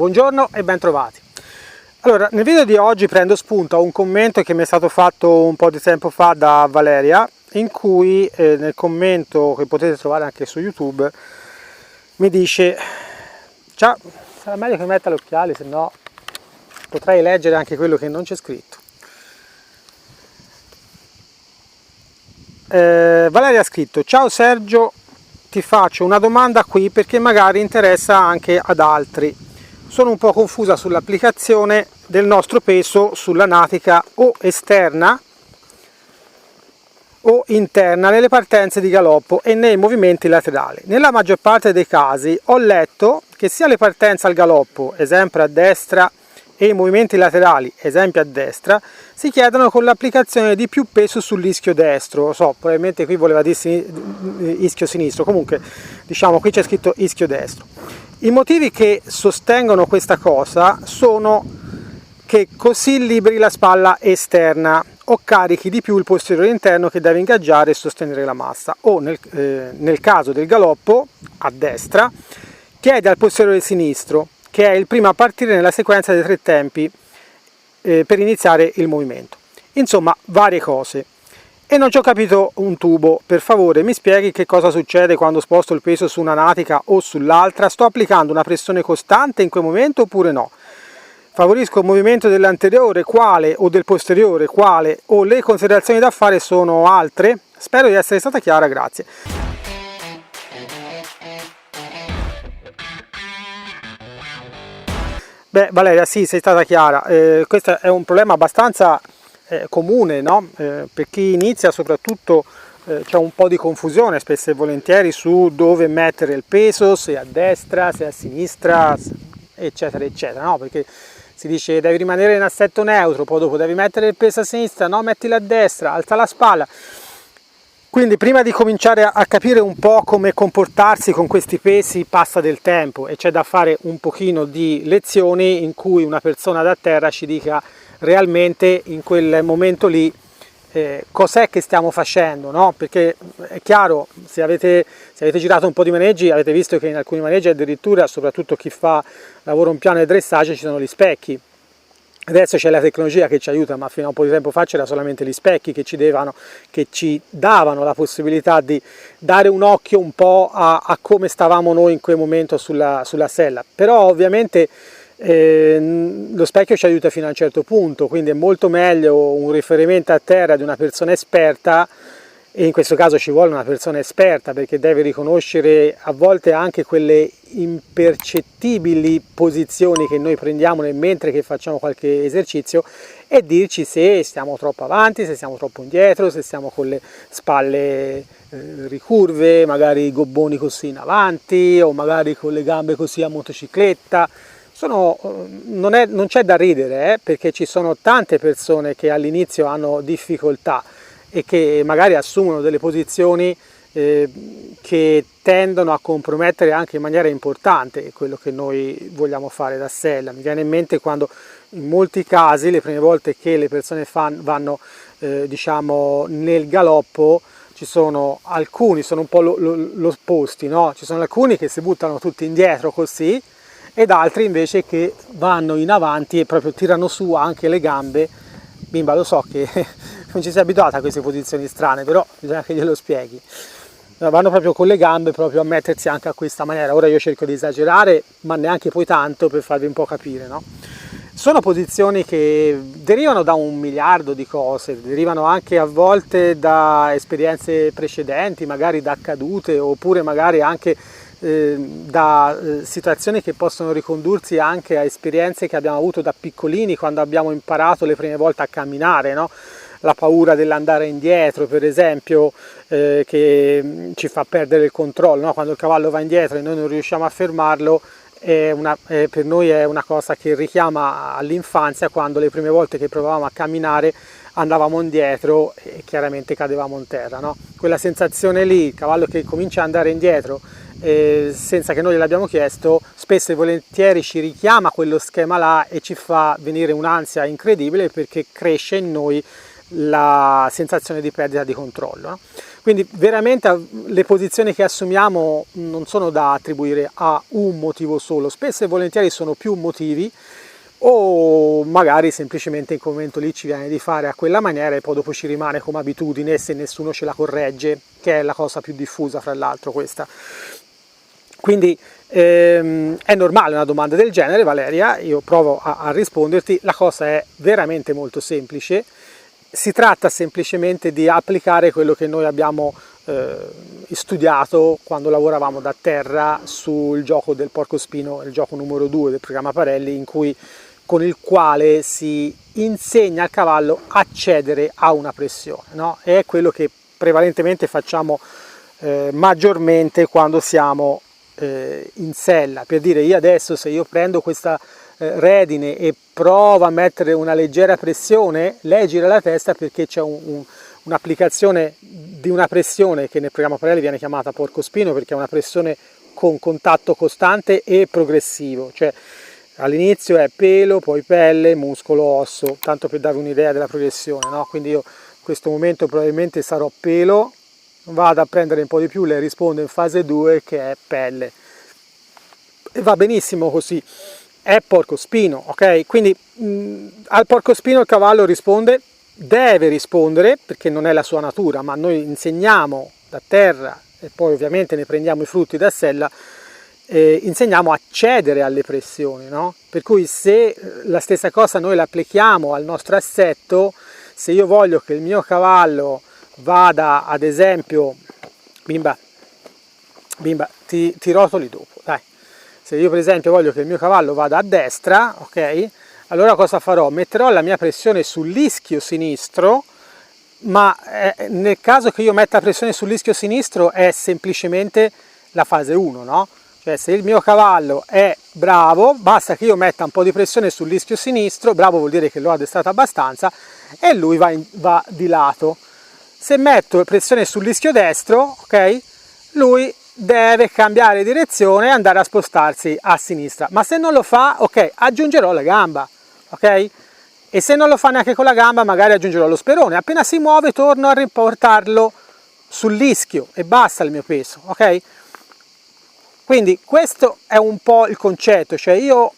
Buongiorno e bentrovati. Allora, nel video di oggi prendo spunto a un commento che mi è stato fatto un po' di tempo fa da Valeria, in cui nel commento, che potete trovare anche su YouTube, mi dice: ciao, sarà meglio che metta gli occhiali, se no potrei leggere anche quello che non c'è scritto. Valeria ha scritto: ciao Sergio, ti faccio una domanda qui perché magari interessa anche ad altri. Sono un po' confusa sull'applicazione del nostro peso sulla natica o esterna o interna nelle partenze di galoppo e nei movimenti laterali. Nella maggior parte dei casi ho letto che sia le partenze al galoppo, esempio a destra, e i movimenti laterali, esempio a destra, si chiedono con l'applicazione di più peso sull'ischio destro. Lo so, probabilmente qui voleva dire ischio sinistro, comunque diciamo qui c'è scritto ischio destro. I motivi che sostengono questa cosa sono che così liberi la spalla esterna o carichi di più il posteriore interno che deve ingaggiare e sostenere la massa, o nel caso del galoppo a destra chiede al posteriore sinistro, che è il primo a partire nella sequenza dei 3 tempi per iniziare il movimento. Insomma, varie cose. E non ci ho capito un tubo. Per favore mi spieghi che cosa succede quando sposto il peso su una natica o sull'altra? Sto applicando una pressione costante in quel momento oppure no? Favorisco il movimento dell'anteriore quale o del posteriore quale, o le considerazioni da fare sono altre? Spero di essere stata chiara, grazie. Beh, Valeria, sì, sei stata chiara. Questo è un problema abbastanza comune, no? Per chi inizia soprattutto c'è un po' di confusione spesso e volentieri su dove mettere il peso, se a destra, se a sinistra, eccetera, eccetera, no? Perché si dice devi rimanere in assetto neutro, poi dopo devi mettere il peso a sinistra, no, mettila a destra, alza la spalla. Quindi prima di cominciare a capire un po' come comportarsi con questi pesi passa del tempo e c'è da fare un pochino di lezioni in cui una persona da terra ci dica realmente in quel momento lì cos'è che stiamo facendo, no? Perché è chiaro, se avete girato un po' di maneggi avete visto che in alcuni maneggi addirittura, soprattutto chi fa lavoro in piano e dressage, ci sono gli specchi. Adesso c'è la tecnologia che ci aiuta, ma fino a un po' di tempo fa c'era solamente gli specchi che ci davano la possibilità di dare un occhio un po' a come stavamo noi in quel momento sulla sella. Però ovviamente lo specchio ci aiuta fino a un certo punto, quindi è molto meglio un riferimento a terra di una persona esperta, e in questo caso ci vuole una persona esperta perché deve riconoscere a volte anche quelle impercettibili posizioni che noi prendiamo mentre che facciamo qualche esercizio e dirci se stiamo troppo avanti, se stiamo troppo indietro, se stiamo con le spalle ricurve, magari i gobboni così in avanti o magari con le gambe così a motocicletta. Non c'è da ridere, perché ci sono tante persone che all'inizio hanno difficoltà e che magari assumono delle posizioni che tendono a compromettere anche in maniera importante quello che noi vogliamo fare da sella. Mi viene in mente quando in molti casi le prime volte che le persone vanno diciamo nel galoppo, ci sono alcuni, sono un po' l'opposti, no? Ci sono alcuni che si buttano tutti indietro così ed altri invece che vanno in avanti e proprio tirano su anche le gambe. Bimba, lo so che non ci sei abituata a queste posizioni strane, però bisogna che glielo spieghi. Vanno proprio con le gambe proprio a mettersi anche a questa maniera. Ora io cerco di esagerare, ma neanche poi tanto, per farvi un po' capire, no? Sono posizioni che derivano da 1 miliardo di cose, derivano anche a volte da esperienze precedenti, magari da cadute, oppure magari anche da situazioni che possono ricondursi anche a esperienze che abbiamo avuto da piccolini quando abbiamo imparato le prime volte a camminare, no? La paura dell'andare indietro, per esempio, che ci fa perdere il controllo, no? Quando il cavallo va indietro e noi non riusciamo a fermarlo, per noi è una cosa che richiama all'infanzia, quando le prime volte che provavamo a camminare andavamo indietro e chiaramente cadevamo in terra, no? Quella sensazione lì, il cavallo che comincia ad andare indietro senza che noi gliel'abbiamo chiesto, spesso e volentieri ci richiama quello schema là e ci fa venire un'ansia incredibile perché cresce in noi la sensazione di perdita di controllo, no? Quindi veramente le posizioni che assumiamo non sono da attribuire a un motivo solo, spesso e volentieri sono più motivi, o magari semplicemente in quel momento lì ci viene di fare a quella maniera e poi dopo ci rimane come abitudine se nessuno ce la corregge, che è la cosa più diffusa fra l'altro questa. Quindi è normale una domanda del genere, Valeria, io provo a risponderti. La cosa è veramente molto semplice, si tratta semplicemente di applicare quello che noi abbiamo studiato quando lavoravamo da terra sul gioco del porcospino, il gioco numero 2 del programma Parelli, con il quale si insegna al cavallo a cedere a una pressione, no? È quello che prevalentemente facciamo maggiormente quando siamo in sella. Per dire, io adesso se io prendo questa redine e provo a mettere una leggera pressione, lei gira la testa perché c'è un'applicazione di una pressione che nel programma Parelli viene chiamata porcospino, perché è una pressione con contatto costante e progressivo, cioè all'inizio è pelo, poi pelle, muscolo, osso, tanto per darvi un'idea della progressione, no? Quindi io in questo momento probabilmente sarò pelo, vado a prendere un po' di più, lei risponde in fase 2 che è pelle, e va benissimo così, è porcospino, ok? Quindi al porcospino il cavallo risponde, deve rispondere, perché non è la sua natura, ma noi insegniamo da terra e poi ovviamente ne prendiamo i frutti da sella, insegniamo a cedere alle pressioni, no? Per cui se la stessa cosa noi la applichiamo al nostro assetto, se io voglio che il mio cavallo vada, ad esempio, bimba, ti rotoli dopo, dai. Se io per esempio voglio che il mio cavallo vada a destra, ok? Allora cosa farò? Metterò la mia pressione sull'ischio sinistro, ma nel caso che io metta pressione sull'ischio sinistro è semplicemente la fase 1, no? Cioè se il mio cavallo è bravo, basta che io metta un po' di pressione sull'ischio sinistro, bravo vuol dire che l'ho addestrato abbastanza, e lui va di lato. Se metto pressione sull'ischio destro, ok? Lui deve cambiare direzione e andare a spostarsi a sinistra. Ma se non lo fa, ok, aggiungerò la gamba, ok? E se non lo fa neanche con la gamba, magari aggiungerò lo sperone. Appena si muove, torno a riportarlo sull'ischio e basta il mio peso, ok? Quindi questo è un po' il concetto, cioè io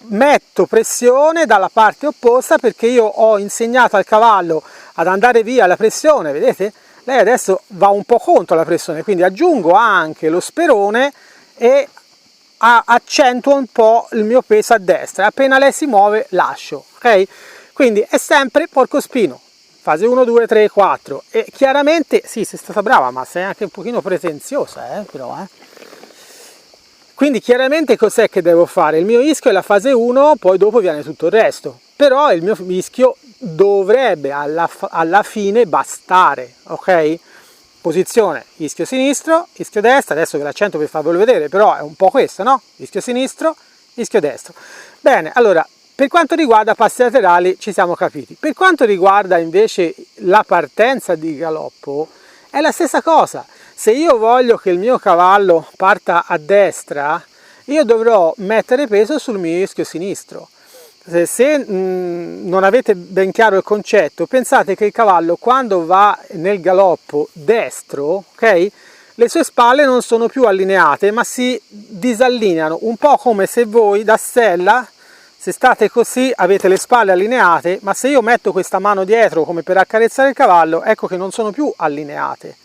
metto pressione dalla parte opposta perché io ho insegnato al cavallo ad andare via la pressione, vedete? Lei adesso va un po' contro la pressione, quindi aggiungo anche lo sperone e accentuo un po' il mio peso a destra. Appena lei si muove lascio, ok? Quindi è sempre porcospino, fase 1, 2, 3, 4 e chiaramente, sì, sei stata brava, ma sei anche un pochino pretenziosa, però, Quindi chiaramente cos'è che devo fare? Il mio ischio è la fase 1, poi dopo viene tutto il resto. Però il mio ischio dovrebbe alla fine bastare, ok? Posizione, ischio sinistro, ischio destro, adesso ve l'accento per farvelo vedere, però è un po' questo, no? Ischio sinistro, ischio destro. Bene, allora, per quanto riguarda passi laterali ci siamo capiti. Per quanto riguarda invece la partenza di galoppo, è la stessa cosa. Se io voglio che il mio cavallo parta a destra, io dovrò mettere peso sul mio ischio sinistro. Se non avete ben chiaro il concetto, pensate che il cavallo quando va nel galoppo destro, ok, le sue spalle non sono più allineate, ma si disallineano, un po' come se voi da sella, se state così, avete le spalle allineate, ma se io metto questa mano dietro come per accarezzare il cavallo, ecco che non sono più allineate.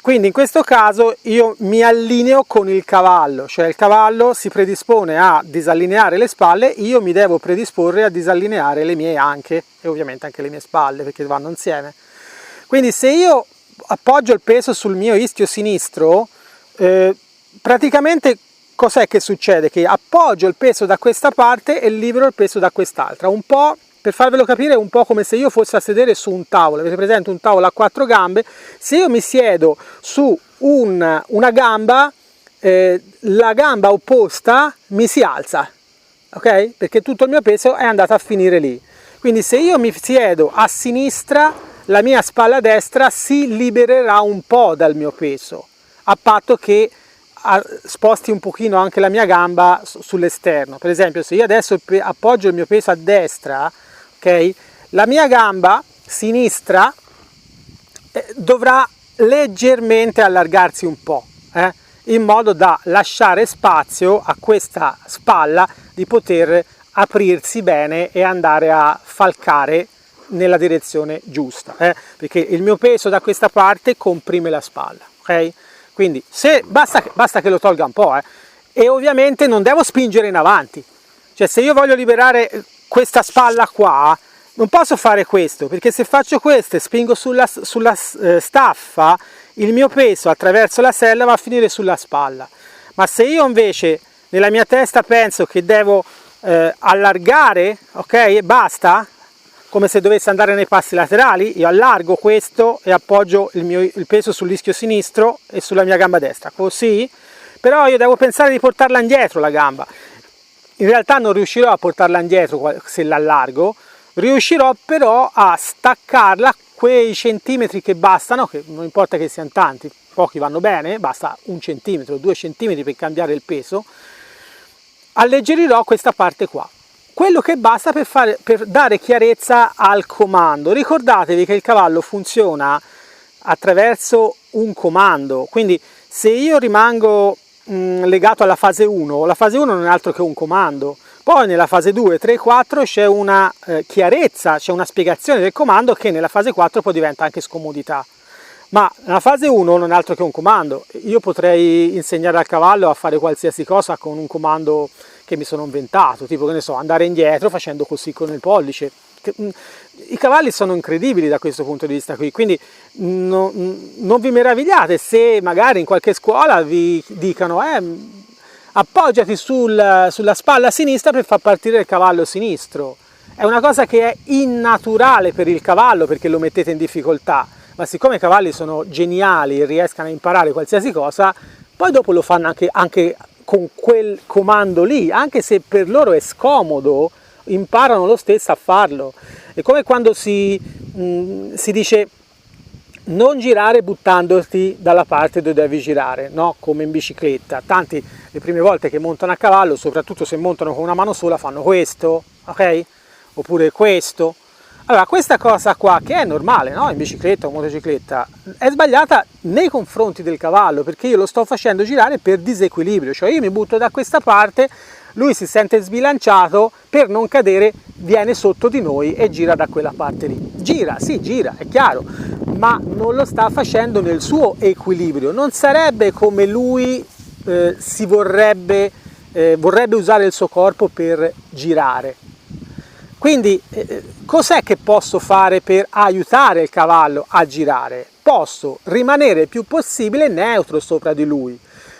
Quindi in questo caso io mi allineo con il cavallo, cioè il cavallo si predispone a disallineare le spalle, io mi devo predisporre a disallineare le mie anche e ovviamente anche le mie spalle perché vanno insieme. Quindi se io appoggio il peso sul mio ischio sinistro, praticamente cos'è che succede? Che appoggio il peso da questa parte e libero il peso da quest'altra, un po'. Per farvelo capire è un po' come se io fossi a sedere su un tavolo, avete presente un tavolo a 4 gambe? Se io mi siedo su una gamba, la gamba opposta mi si alza, ok? Perché tutto il mio peso è andato a finire lì. Quindi se io mi siedo a sinistra, la mia spalla destra si libererà un po' dal mio peso, a patto che sposti un pochino anche la mia gamba sull'esterno. Per esempio, se io adesso appoggio il mio peso a destra, ok, la mia gamba sinistra dovrà leggermente allargarsi un po', in modo da lasciare spazio a questa spalla di poter aprirsi bene e andare a falcare nella direzione giusta, perché il mio peso da questa parte comprime la spalla, ok? Quindi basta che lo tolga un po', e ovviamente non devo spingere in avanti, cioè se io voglio liberare questa spalla qua non posso fare questo, perché se faccio questo e spingo sulla staffa, il mio peso attraverso la sella va a finire sulla spalla. Ma se io invece nella mia testa penso che devo allargare, ok, e basta, come se dovesse andare nei passi laterali, io allargo questo e appoggio il peso sull'ischio sinistro e sulla mia gamba destra, così, però io devo pensare di portarla indietro la gamba. In realtà non riuscirò a portarla indietro se l'allargo, riuscirò però a staccarla quei centimetri che bastano, che non importa che siano tanti, pochi vanno bene, basta 1 centimetro, 2 centimetri per cambiare il peso, alleggerirò questa parte qua. Quello che basta per dare chiarezza al comando. Ricordatevi che il cavallo funziona attraverso un comando, quindi se io rimango legato alla fase 1, la fase 1 non è altro che un comando, poi nella fase 2, 3, 4 c'è una chiarezza, c'è una spiegazione del comando che nella fase 4 poi diventa anche scomodità. Ma la fase 1 non è altro che un comando. Io potrei insegnare al cavallo a fare qualsiasi cosa con un comando che mi sono inventato, tipo, che ne so, andare indietro facendo così con il pollice. I cavalli sono incredibili da questo punto di vista qui, quindi non vi meravigliate se magari in qualche scuola vi dicano appoggiati sulla spalla sinistra per far partire il cavallo sinistro. È una cosa che è innaturale per il cavallo perché lo mettete in difficoltà, ma siccome i cavalli sono geniali e riescono a imparare qualsiasi cosa, poi dopo lo fanno anche con quel comando lì, anche se per loro è scomodo, imparano lo stesso a farlo. È come quando si dice non girare buttandoti dalla parte dove devi girare, no? Come in bicicletta. Tanti le prime volte che montano a cavallo, soprattutto se montano con una mano sola, fanno questo, ok? Oppure questo. Allora, questa cosa qua, che è normale, no? In bicicletta o motocicletta, è sbagliata nei confronti del cavallo, perché io lo sto facendo girare per disequilibrio, cioè io mi butto da questa parte, lui si sente sbilanciato, per non cadere viene sotto di noi e gira da quella parte lì. Gira, sì, gira, è chiaro, ma non lo sta facendo nel suo equilibrio, non sarebbe come lui vorrebbe usare il suo corpo per girare. Quindi cos'è che posso fare per aiutare il cavallo a girare? Posso rimanere il più possibile neutro sopra di lui.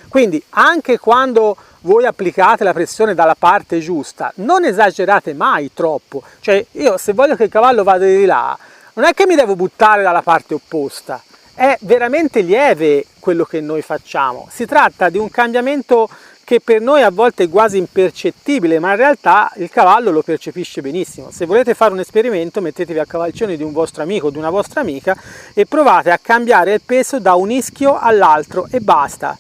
Quindi anche quando voi applicate la pressione dalla parte giusta, non esagerate mai troppo. Cioè io se voglio che il cavallo vada di là, non è che mi devo buttare dalla parte opposta. È veramente lieve quello che noi facciamo. Si tratta di un cambiamento che per noi a volte è quasi impercettibile, ma in realtà il cavallo lo percepisce benissimo. Se volete fare un esperimento, mettetevi a cavalcione di un vostro amico o di una vostra amica e provate a cambiare il peso da un ischio all'altro e basta.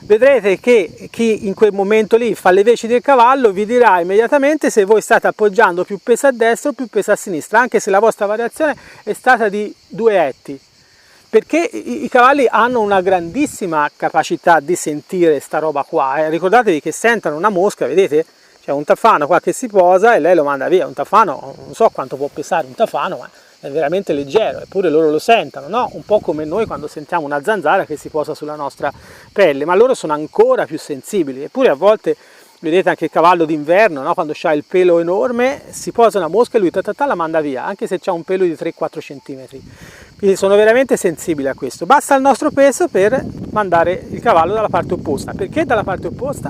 Vedrete che chi in quel momento lì fa le veci del cavallo vi dirà immediatamente se voi state appoggiando più peso a destra o più peso a sinistra, anche se la vostra variazione è stata di 2 etti. Perché i cavalli hanno una grandissima capacità di sentire sta roba qua. Ricordatevi che sentono una mosca, vedete? C'è un tafano qua che si posa e lei lo manda via. Un tafano, non so quanto può pesare un tafano, ma è veramente leggero, eppure loro lo sentono, no? Un po' come noi quando sentiamo una zanzara che si posa sulla nostra pelle, ma loro sono ancora più sensibili, eppure a volte vedete anche il cavallo d'inverno, no? Quando ha il pelo enorme, si posa una mosca e lui la manda via, anche se ha un pelo di 3-4 cm. Quindi sono veramente sensibili a questo. Basta il nostro peso per mandare il cavallo dalla parte opposta. Perché dalla parte opposta?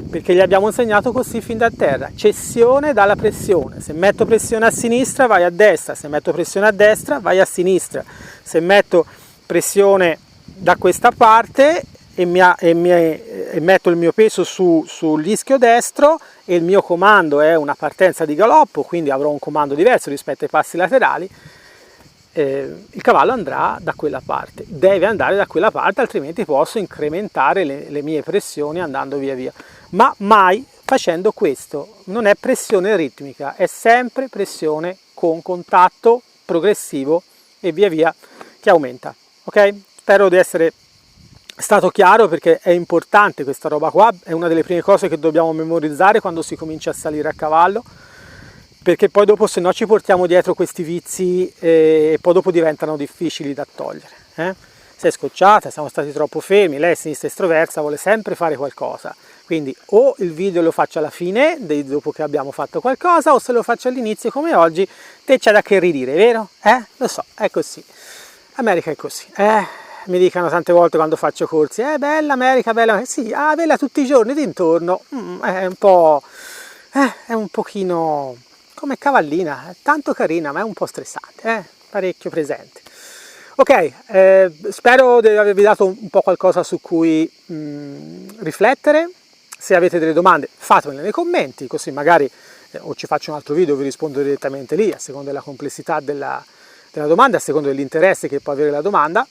Perché gli abbiamo insegnato così fin da terra. Cessione dalla pressione. Se metto pressione a sinistra vai a destra, se metto pressione a destra vai a sinistra. Se metto pressione da questa parte e metto il mio peso sull'ischio destro e il mio comando è una partenza di galoppo, quindi avrò un comando diverso rispetto ai passi laterali, il cavallo andrà da quella parte, deve andare da quella parte, altrimenti posso incrementare le mie pressioni andando via via, ma mai facendo questo. Non è pressione ritmica, è sempre pressione con contatto progressivo e via via che aumenta, ok? spero di essere stato chiaro, perché è importante questa roba qua, è una delle prime cose che dobbiamo memorizzare quando si comincia a salire a cavallo, perché poi dopo se no ci portiamo dietro questi vizi e poi dopo diventano difficili da togliere. Si è scocciata, siamo stati troppo fermi, lei è sinistra estroversa, vuole sempre fare qualcosa, quindi o il video lo faccio alla fine, dopo che abbiamo fatto qualcosa, o se lo faccio all'inizio come oggi, te c'è da che ridire, vero? Lo so, è così, America è così, mi dicono tante volte quando faccio corsi, bella America, bella, sì, bella tutti i giorni dintorno, è un pochino come cavallina, è tanto carina, ma è un po' stressante, parecchio presente. Ok, spero di avervi dato un po' qualcosa su cui riflettere. Se avete delle domande fatemele nei commenti, così magari o ci faccio un altro video o vi rispondo direttamente lì, a seconda della complessità della domanda, a seconda dell'interesse che può avere la domanda.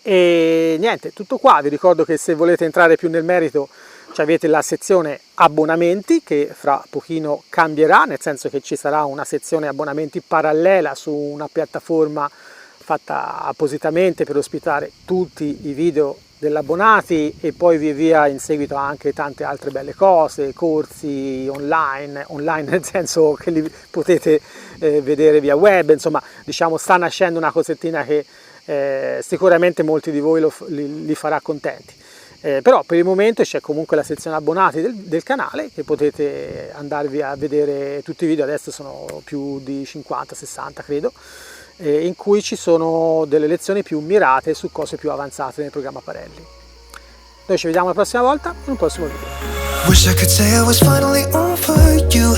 E niente, tutto qua. Vi ricordo che se volete entrare più nel merito avete la sezione abbonamenti, che fra pochino cambierà, nel senso che ci sarà una sezione abbonamenti parallela su una piattaforma fatta appositamente per ospitare tutti i video degli abbonati, e poi via via in seguito anche tante altre belle cose, corsi online nel senso che li potete vedere via web, insomma diciamo sta nascendo una cosettina che sicuramente molti di voi li farà contenti. Però per il momento c'è comunque la sezione abbonati del canale, che potete andarvi a vedere tutti i video, adesso sono più di 50-60 credo, in cui ci sono delle lezioni più mirate su cose più avanzate nel programma Parelli. Noi ci vediamo la prossima volta in un prossimo video. Wish I could say I was finally over you,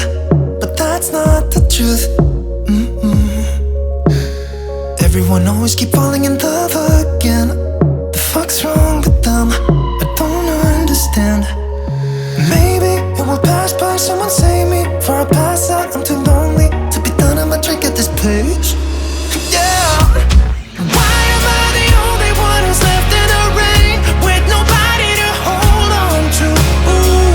but that's not the truth. Everyone always keep falling in love again. The fuck's wrong with them? I don't understand. Maybe it will pass by, someone save me. For I pass out, I'm too lonely.